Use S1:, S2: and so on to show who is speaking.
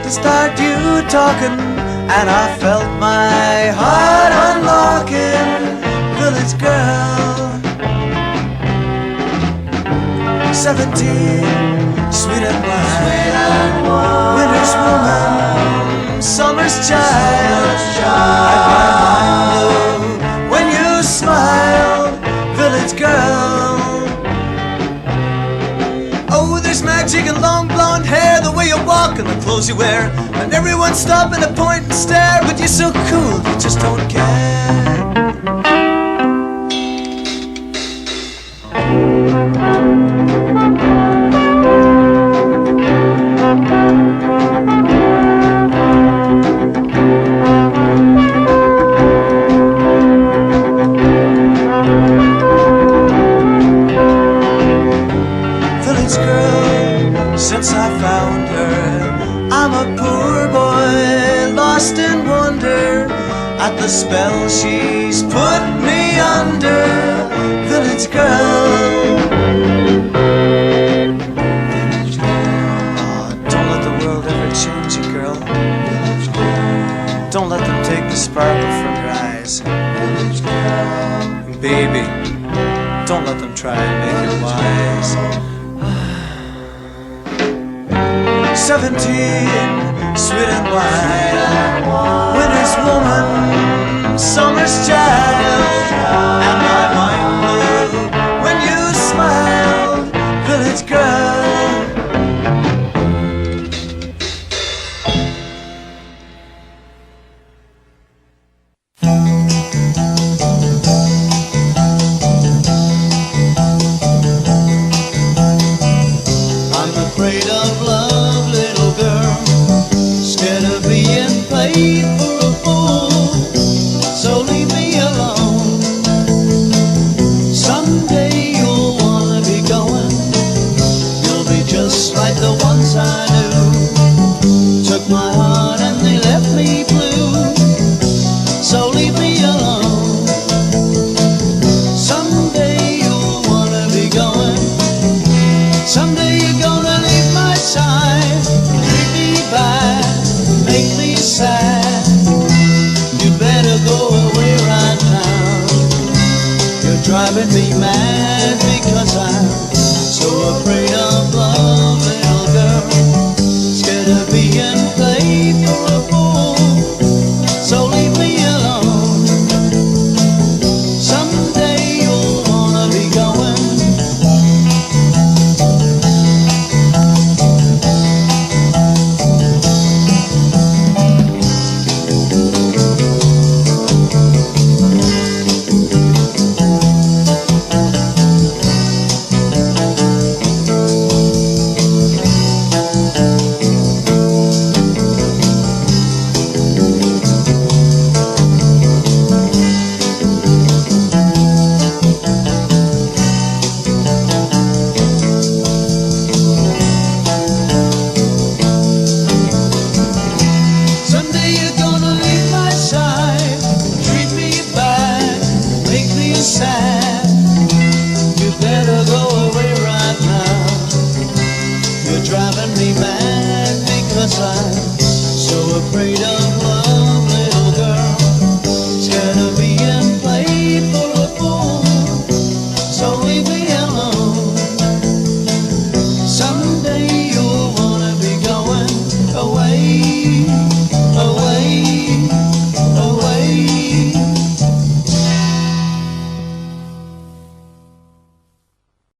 S1: to start you talking, and I felt my heart unlocking. Village girl, 17, sweet and wild, winter's woman, summer's child. I find my blue when you smile, village girl. Oh, there's magic in long blonde hair, the way you walk and the clothes you wear, and everyone stop and point and stare, but you're so cool, you just don't care. Since I found her, I'm a poor boy, lost in wonder at the spell she's put me under. Village girl, village girl. Oh, don't let the world ever change you, girl. Village girl. Don't let them take the sparkle from your eyes. Village girl. Baby, don't let them try and make you wise. 17, sweet and wild, winter's woman, summer's child, and my mind blew when you smiled, village girl. I'm afraid of love, little girl, scared of being played for a fool, so leave me alone. Someday you'll wanna be going, you'll be just like the ones I knew, took my heart and they left me blue, so leave me alone. Someday you'll wanna be going, someday you're gonna leave my side, treat me bad, make me sad. You better go away right now. You're driving me mad because I'm so afraid of love, little girl, scared of being played for a fool, so leave me alone. Someday you'll wanna be going, someday you're gonna leave my side, treat me bad, make me sad. You better go away right now. You're driving me mad because I'm so afraid of love.